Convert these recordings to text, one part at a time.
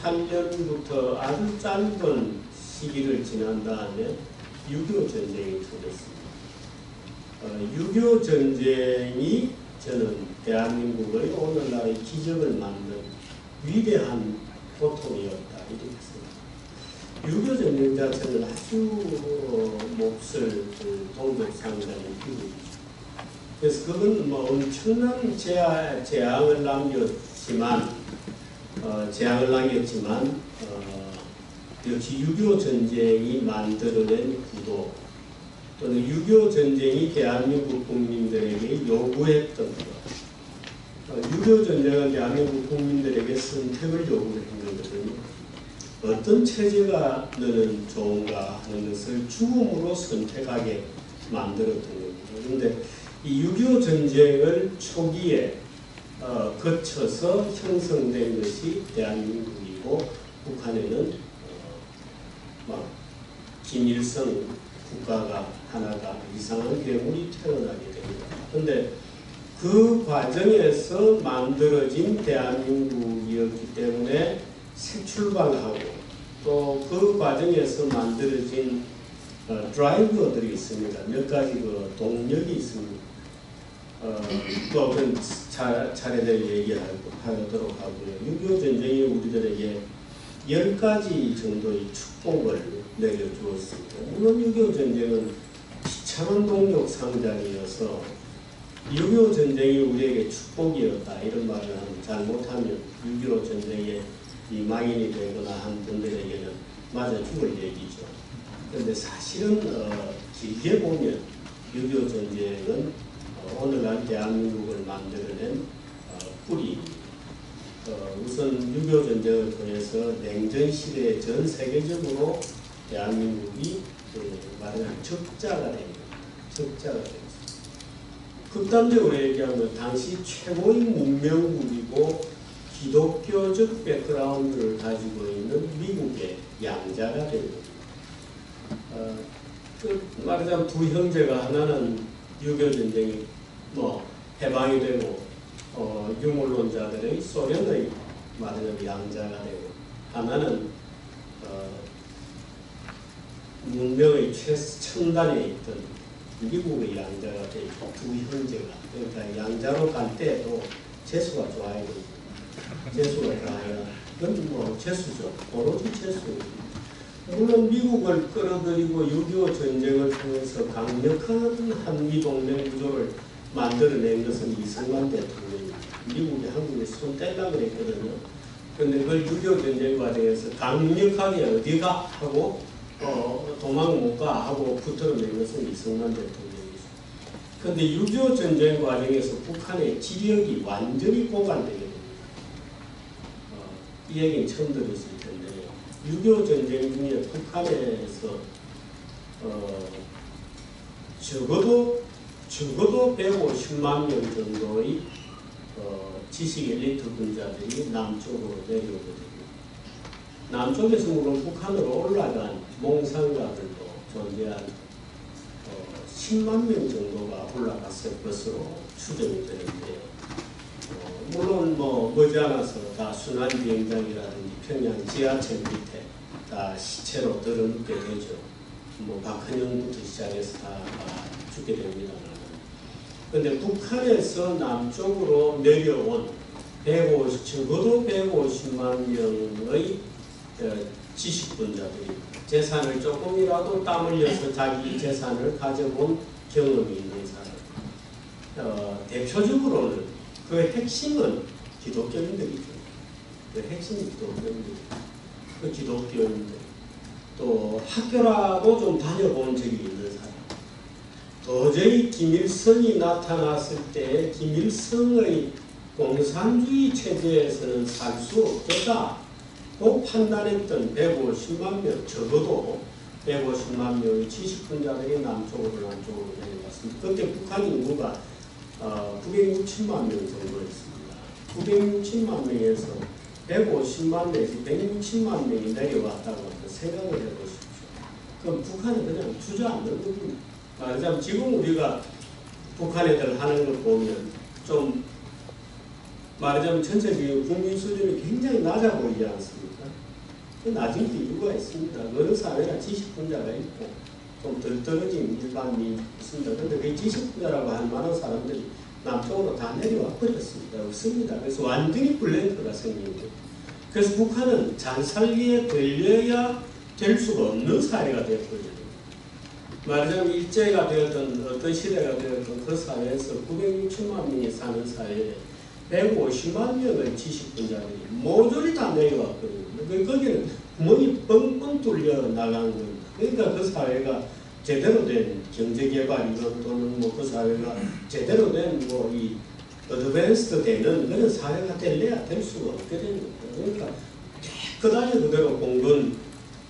1948년부터 아주 짧은 시기를 지난 다음에 6.25 전쟁이 터졌습니다. 6.25 전쟁이 저는 대한민국의 오늘날의 기적을 만든 위대한 고통이었다 이렇게 생각합니다. 6.25 전쟁 자체는 아주 몹쓸 동족상장의 비극이죠. 그래서 그건 뭐 엄청난 재앙을 남겼지만 역시 6.25 전쟁이 만들어낸 구도 또는 6.25 전쟁이 대한민국 국민들에게 요구했던 것 6.25 전쟁은 대한민국 국민들에게 선택을 요구한 거거든요. 어떤 체제가 너는 좋은가 하는 것을 죽음으로 선택하게 만들었던 겁니다. 그런데 이 6.25 전쟁을 초기에 거쳐서 형성된 것이 대한민국이고 북한에는 김일성 국가가 하나가 이상한 괴물이 태어나게 됩니다. 그런데 그 과정에서 만들어진 대한민국이었기 때문에 새 출발하고 또 그 과정에서 만들어진 드라이버들이 있습니다. 몇 가지 그 동력이 있습니다. 또 그건 차례대로 얘기하도록 하고요. 6.25 전쟁이 우리들에게 10가지 정도의 축복을 내려주었습니다. 물론 6.25 전쟁은 비참한 동력 상장이어서 6.25 전쟁이 우리에게 축복이었다 이런 말을 잘못하면 6.25 전쟁에 이 망인이 되거나 한 분들에게는 맞아 죽을 얘기죠. 그런데 사실은 길게 보면 6.25 전쟁은 오늘날 대한민국을 만들어낸 뿌리입니다. 우선 6.25 전쟁을 통해서 냉전 시대에 전 세계적으로 대한민국이 말하자면 적자가 됩니다. 적자가 됩니다. 극단적으로 얘기하면 당시 최고의 문명국이고 기독교적 백그라운드를 가지고 있는 미국의 양자가 됩니다. 말하자면 두 형제가 하나는 6.25 전쟁이 해방이 되고 유물론자들의 소련의 말하자면 양자가 되고 하나는 문명의 최첨단에 있던 미국의 양자가 되고 두 형제가 그러니까 양자로 갈 때도 재수가 좋아야 됩니다. 재수가 좋아야 그건 재수죠. 오로지 재수입니다. 물론 미국을 끌어들이고 6.25 전쟁을 통해서 강력한 한미동맹 구조를 만들어낸 것은 이승만 대통령입니다. 미국이 한국에 손 떼려고 그랬거든요. 그런데 그걸 6.25 전쟁 과정에서 강력하게 어디가 하고 도망 못 가 하고 붙들어낸 것은 이승만 대통령이죠. 그런데 6.25 전쟁 과정에서 북한의 지력이 완전히 고갈되게 됩니다. 이 얘기는 처음 들었을 텐데 6.25 전쟁 중에 북한에서 적어도 150만 명 정도의 지식 엘리트 분자들이 남쪽으로 내려오거든요. 남쪽에서 물론 북한으로 올라간 몽상가들도 존재한 10만 명 정도가 올라갔을 것으로 추정이 되는데요. 물론 머지않아서 다 순환비행장이라든지 평양 지하철 밑에 다 시체로 들어눕게 되죠. 박헌영부터 시작해서 다 죽게 됩니다. 그런데 북한에서 남쪽으로 내려온 적어도 150만 명의 지식분자들이 재산을 조금이라도 땀 흘려서 자기 재산을 가져본 경험이 있는 사람. 대표적으로는 그 핵심은 기독교인들이죠. 그 핵심이 그 기독교인들. 또 학교라도 좀 다녀본 적이 있는 사람. 도저히 김일성이 나타났을 때 김일성의 공산주의 체제에서는 살 수 없겠다고 판단했던 150만 명, 적어도 150만 명의 지식분자들이 남쪽으로 내려갔습니다. 그때 북한 인구가 960만 명 정도였습니다. 960만 명에서 150만 내지 160만 명이 내려왔다고 생각을 해보십시오. 그럼 북한은 그냥 주저앉는 겁니다. 말하자면 지금 우리가 북한 애들 하는 걸 보면 좀 말하자면 전체적인 국민 수준이 굉장히 낮아 보이지 않습니까? 나중에 이유가 있습니다. 어느 사회나 지식분자가 있고 좀 덜 떨어진 일반인이 있습니다. 그런데 그 지식분자라고 할 만한 사람들이 남쪽으로 다 내려와 버렸습니다. 없습니다. 그래서 완전히 블랭크가 생긴 거예요. 그래서 북한은 잘 살기에 걸려야 될 수가 없는 사회가 되어버려요. 말하자면 일제가 되었던 어떤 시대가 되었던 그 사회에서 960만 명이 사는 사회에 150만 명의 지식분자들이 모조리 다 내려왔거든요. 거기는 구멍이 뻥뻥 뚫려 나가는 겁니다. 그러니까 그 사회가 제대로 된 경제개발이든 또는 뭐 그 사회가 제대로 된 뭐 이 어드밴스드 되는 그런 사회가 될래야 될 수가 없게 됩니다. 그러니까 깨끗하게 그대로 공군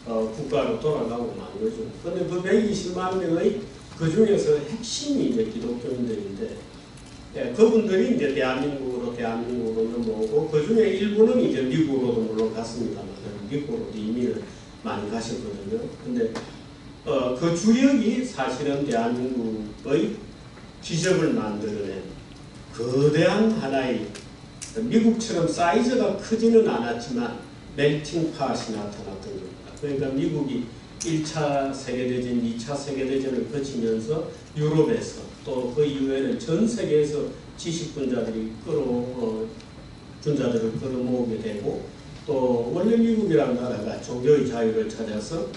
국가로 돌아가고 만 거죠. 그런데 그 120만 명의 그 중에서 핵심이 이제 기독교인들인데, 예, 그분들이 이제 대한민국으로 넘어오고, 그 중에 일부는 이제 미국으로도 물론 갔습니다만, 미국으로도 이민을 많이 가셨거든요. 근데 그 주역이 사실은 대한민국의 기적을 만들어낸 거대한 하나의, 미국처럼 사이즈가 크지는 않았지만 멜팅 팟이 나타났던 겁니다. 그러니까 미국이 1차 세계대전, 2차 세계대전을 거치면서 유럽에서 또 그 이후에는 전 세계에서 지식분자들이 분자들을 끌어모으게 되고, 또 원래 미국이라는 나라가 종교의 자유를 찾아서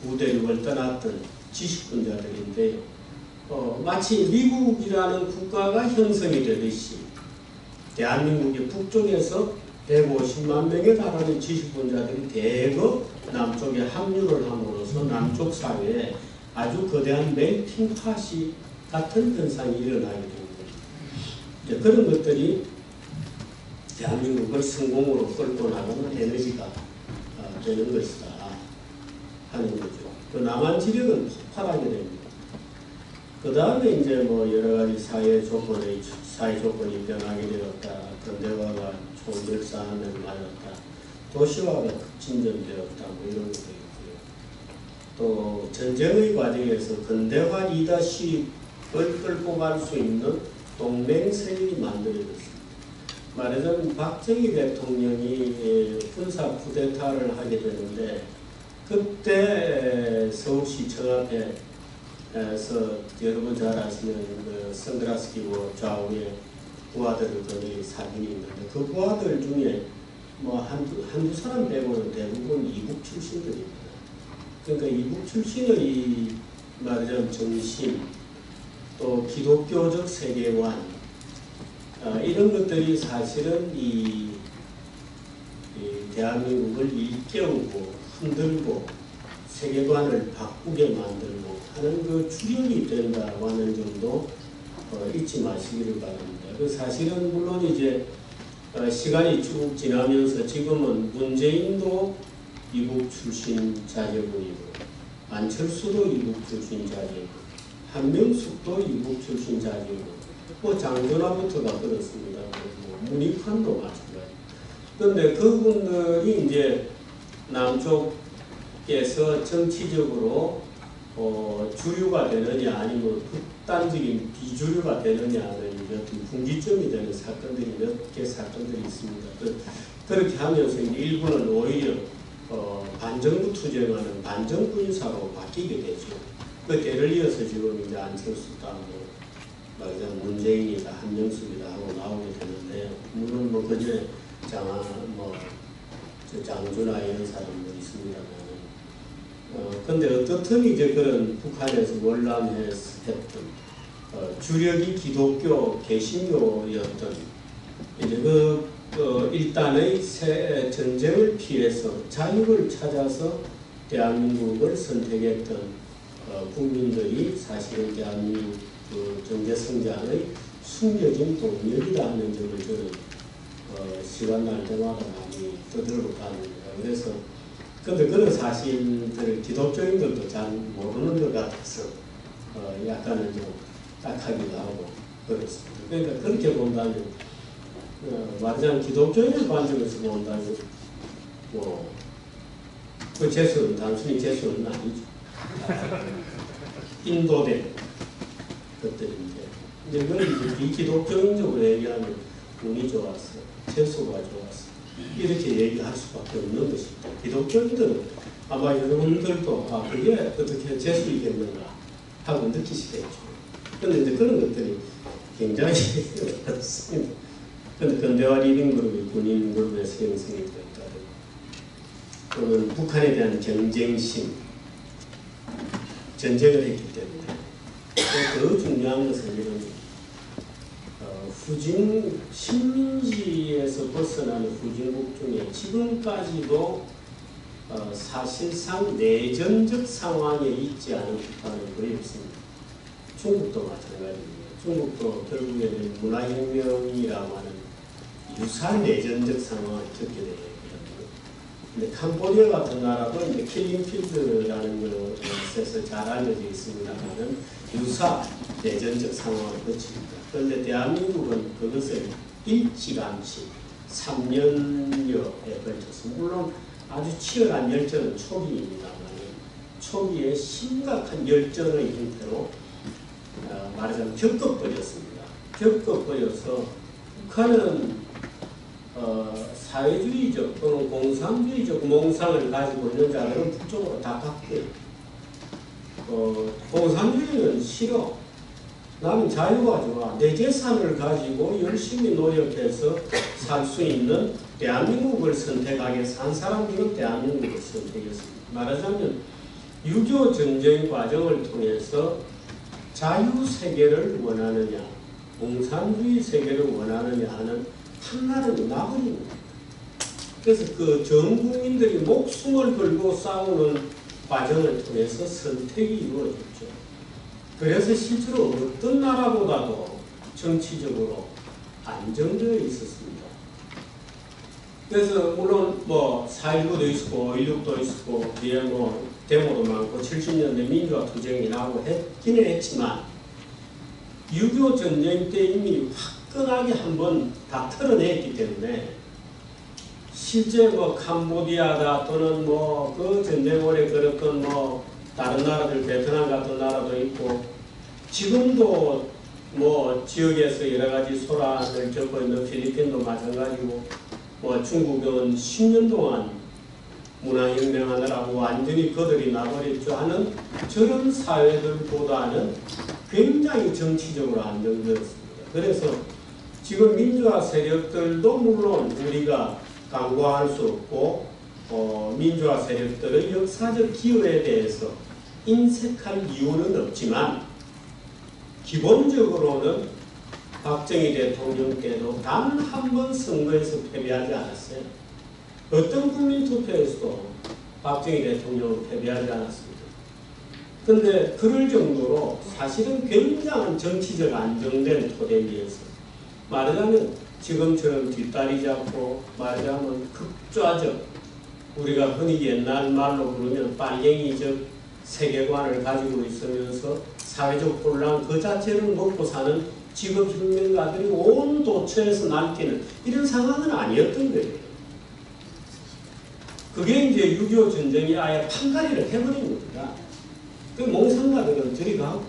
구대륙을 떠났던 지식분자들인데, 마치 미국이라는 국가가 형성이 되듯이 대한민국의 북쪽에서 150만 명에 달하는 지식분자들이 대거 남쪽에 합류를 함으로써 남쪽 사회에 아주 거대한 멜팅 팟이 같은 현상이 일어나게 됩니다. 그런 것들이 대한민국을 성공으로 끌고 나가는 에너지가 되는 것이다 하는 거죠. 그 남한 지력은 폭발하게 됩니다. 그 다음에 이제 뭐 여러 가지 사회 조건이 변하게 되었다. 근대화가 총결산을 맞았다. 도시화가 진전되었다. 뭐 이런 것도 있고요. 또 전쟁의 과정에서 근대화 리더십을 끌고 갈 수 있는 동맹세력이 만들어졌습니다. 말하자면 박정희 대통령이 군사 쿠데타를 하게 되는데, 그때 서울시청 앞에서 여러분 잘 아시는 그 선글라스 끼고 좌우에 부하들을 거는 사진이 있는데, 그 부하들 중에 뭐 한두 사람 빼고는 대부분 이북 출신들입니다. 그러니까 이북 출신의 말하자면 정신, 또 기독교적 세계관, 이런 것들이 사실은 이 대한민국을 일깨우고 흔들고 세계관을 바꾸게 만들고 하는 그 주력이 된다고 하는 점도 잊지 마시기를 바랍니다. 그 사실은 물론 이제 시간이 쭉 지나면서 지금은 문재인도 이북 출신 자제분이고, 안철수도 이북 출신 자제고, 한명숙도 이북 출신 자제고, 뭐 장준하부터가 그렇습니다. 뭐 문익환도 마찬가지. 그런데 그분들이 이제 남쪽에서 정치적으로 주류가 되느냐 아니면 극단적인 비주류가 되느냐는 어떤 분기점이 되는 사건들이 몇 개 사건들이 있습니다. 그렇게 하면서 이제 일부는 오히려 반정부 투쟁하는 반정부 인사로 바뀌게 되죠. 그 때를 이어서 지금 이제 안철수다, 말하자면 문재인이다, 한명숙이다 하고 나오게 되는데, 물론 뭐 그전에 장준하 이런 사람도 있습니다만, 근데 어떻든 이제 그런 북한에서 월남했던 주력이 기독교 개신교였던 이제 일단의 전쟁을 피해서 자유를 찾아서 대한민국을 선택했던 국민들이 사실은 대한민국 경제 성장의 숨겨진 동력이다 하는 점을 저는 시간 날 때마다 많이 떠들고 다닙니다. 그래서 근데 그런 사실들을 기독교인들도 잘 모르는 것 같아서 약간은 좀 딱하기도 하고 그렇습니다. 그러니까 그렇게 본다면 말하자면 기독교인의 관점에서 본다면 그 재수는 단순히 재수는 아니죠. 인도된 것들인데, 이제 그건 이제 비기독교인적으로 얘기하면 운이 좋았어, 재수가 좋았어. 이렇게 얘기할 수밖에 없는 것입니다. 기독교인들은 아마 여러분들도 그게 어떻게 재수이겠는가 하고 느끼시겠죠. 그런데 이제 그런 것들이 굉장히 어렵습니다. 그런데 근대화 리빙그룹이 군인 그룹에서 형성이 됐다든, 또는 북한에 대한 경쟁심, 전쟁을 했기 때문에 더 중요한 것은 이런 후진 식민지에서 벗어나는 후진국 중에 지금까지도 사실상 내전적 상황에 있지 않은 국가는 거의 없습니다. 중국도 마찬가지입니다. 중국도 결국에는 문화혁명이라고 하는 유사한 내전적 상황을 겪게 되거든요. 근데 캄보디아 같은 나라도 이제 킬링필드라는 것에서 잘 알려져 있습니다만은 유사 내전적 상황을 거칩니다. 그런데 대한민국은 그것을 일찌감치 3년여에 걸쳐서, 물론 아주 치열한 열전은 초기입니다만 초기에 심각한 열전의 형태로 말하자면 겪어버렸습니다. 겪어버려서 북한은 사회주의적 또는 공산주의적 몽상을 가지고 있는 자들은 북쪽으로 다 갔고요. 공산주의는 싫어. 나는 자유가 좋아. 내 재산을 가지고 열심히 노력해서 살 수 있는 대한민국을 선택하겠어 한 사람들은 대한민국을 선택했습니다. 말하자면 6.25 전쟁 과정을 통해서 자유세계를 원하느냐, 공산주의 세계를 원하느냐 하는 판가름이 나버립니다. 그래서 그 전 국민들이 목숨을 걸고 싸우는 과정을 통해서 선택이 이루어졌죠. 그래서 실제로 어떤 나라보다도 정치적으로 안정되어 있었습니다. 그래서 물론 4.19도 있었고 5.16도 있었고 뒤에 데모도 많고 70년대 민주화 투쟁이 나오고 했기는 했지만 6.25 전쟁 때 이미 화끈하게 한번 다 털어냈기 때문에 실제 캄보디아다 또는 그 전쟁 오래 걸었던 다른 나라들, 베트남 같은 나라도 있고, 지금도 지역에서 여러 가지 소란을 겪고 있는 필리핀도 마찬가지고, 중국은 10년 동안 문화혁명하느라고 완전히 거들이 나버렸죠 하는 저런 사회들보다는 굉장히 정치적으로 안정되었습니다. 그래서 지금 민주화 세력들도 물론 우리가 간과할 수 없고, 민주화 세력들의 역사적 기여에 대해서 인색할 이유는 없지만, 기본적으로는 박정희 대통령 때도 단 한 번 선거에서 패배하지 않았어요. 어떤 국민투표에서도 박정희 대통령은 패배하지 않았습니다. 그런데 그럴 정도로 사실은 굉장한 정치적 안정된 토대 위에서, 말하자면 지금처럼 뒷다리 잡고 말하자면 극좌적, 우리가 흔히 옛날 말로 부르면 빨갱이적 세계관을 가지고 있으면서 사회적 혼란 그 자체를 먹고 사는 직업혁명가들이 온 도처에서 날뛰는 이런 상황은 아니었던 거예요. 그게 이제 6.25 전쟁이 아예 판가리를 해버린 겁니다. 그 몽상가들은 저리 가고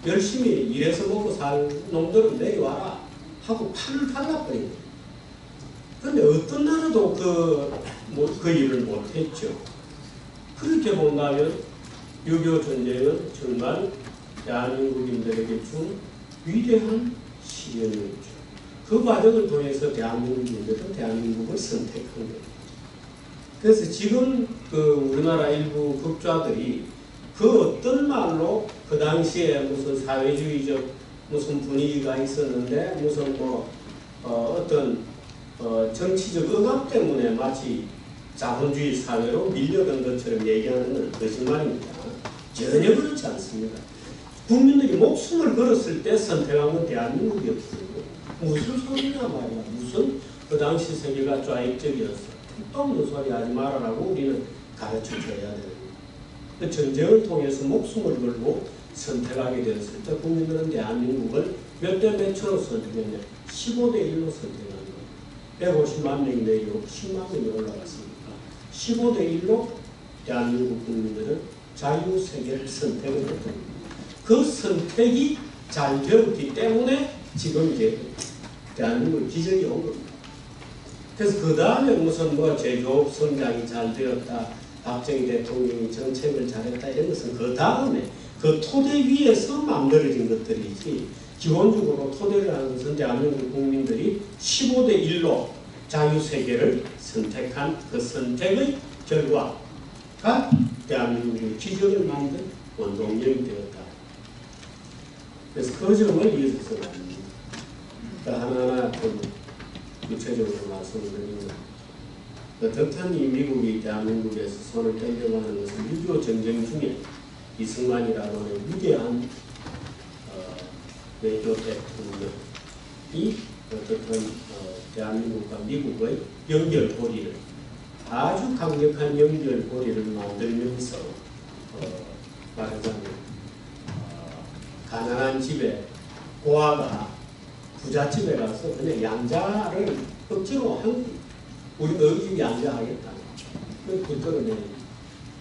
열심히 일해서 먹고 살 놈들은 내려와라 하고 판을 달라버린 거예요. 그런데 어떤 나라도 그 일을 못했죠. 그렇게 본다면 6.25 전쟁은 정말 대한민국인들에게 준 위대한 시련이었죠. 그 과정을 통해서 대한민국인들은 대한민국을 선택한 거예요. 그래서 지금 우리나라 일부 극좌들이 그 어떤 말로 그 당시에 무슨 사회주의적 무슨 분위기가 있었는데 무슨 어떤 정치적 억압 때문에 마치 자본주의 사회로 밀려든 것처럼 얘기하는 건 거짓말입니다. 전혀 그렇지 않습니다. 국민들이 목숨을 걸었을 때 선택한 건 대한민국이었어요. 무슨 소리냐 말이야. 무슨 그 당시 세계가 좌익적이었어. 택도 없는 소리 하지 말아라고 우리는 가르쳐줘야 됩니다. 그 전쟁을 통해서 목숨을 걸고 선택하게 되었을 때 국민들은 대한민국을 몇 대 몇으로 선택했냐. 15대 1로 선택한 거예요. 150만 명이 내리고 10만 명이 올라갔습니다. 15대 1로 대한민국 국민들은 자유세계를 선택을 했던 겁니다. 그 선택이 잘 되었기 때문에 지금 이제 대한민국 기적이 온 겁니다. 그래서 그 다음에 무슨 뭐 제조업 성장이 잘 되었다, 박정희 대통령이 정책을 잘했다 이런 것은 그 다음에 그 토대 위에서 만들어진 것들이지, 기본적으로 토대를 하는 것은 대한민국 국민들이 15대 1로 자유세계를 선택한 그 선택의 결과가 대한민국의 기적을 만든 원동력이 되었다. 그래서 그 점을 이어서 말합니다. 하나하나 좀 구체적으로 말씀을 드리면, 어떻든 이 미국이 대한민국에서 손을 떼려가는 것은 6.25 전쟁 중에 이승만이라고 하는 위대한 외교 대통령이 어떻든 대한민국과 미국의 연결고리를, 아주 강력한 연결고리를 만들면서 말하자면 가난한 집에 고아가 부잣집에 가서 그냥 양자를 억지로 우리 너희 집이 양자하겠다. 그걸 끌어낸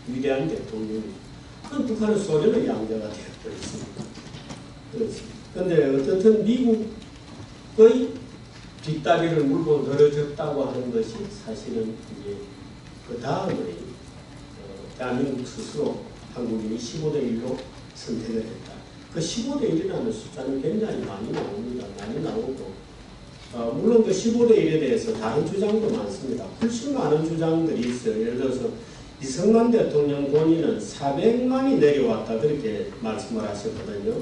위대한 대통령이. 북한은 소련의 양자가 되어버렸습니다. 그런데 어떻든 미국의 뒷다리를 물고 늘어졌다고 하는 것이 사실은 이제 그 다음에 대한민국 스스로 한국인이 15대 1로 선택을 했다. 그 15대 1이라는 숫자는 굉장히 많이 나옵니다. 많이 나오고, 물론 그 15대 1에 대해서 다른 주장도 많습니다. 훨씬 많은 주장들이 있어요. 예를 들어서 이승만 대통령 본인은 400만이 내려왔다 그렇게 말씀을 하셨거든요.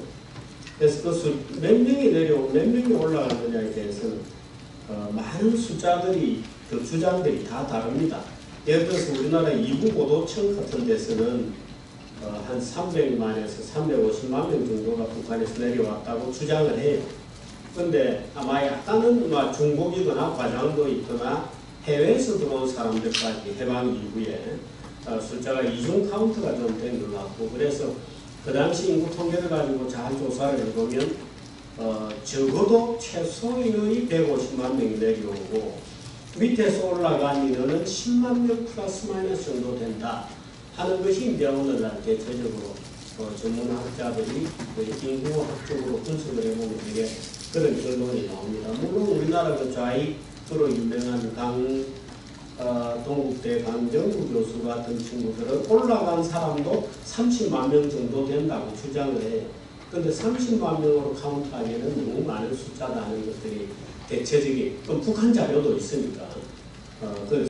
그래서 그 몇 명이 내려오고 몇 명이 올라가느냐에 대해서는 많은 숫자들이, 그 주장들이 다 다릅니다. 예를 들어서 우리나라 이북오도청 같은 데서는 한 300만에서 350만 명 정도가 북한에서 내려왔다고 주장을 해요. 그런데 아마 약간은 중복이거나 과장도 있거나 해외에서 들어온 사람들까지 해방 이후에 숫자가 이중 카운트가 좀 된 것 같고, 그래서 그 당시 인구 통계를 가지고 잘 조사를 해보면 적어도 최소인의 150만 명이 내려오고 밑에서 올라간 인원은 10만 명 플러스 마이너스 정도 된다 하는 것이 이제 오늘날 대체적으로 전문학자들이 인구학적으로 분석을 해보면 되게 그런 결론이 나옵니다. 물론 우리나라 그 좌익으로 유명한 동국대 강정구 교수 같은 친구들은 올라간 사람도 30만 명 정도 된다고 주장을 해요. 그런데 30만 명으로 카운트하기에는 너무 많은 숫자라는 것들이 대체적인, 북한 자료도 있으니까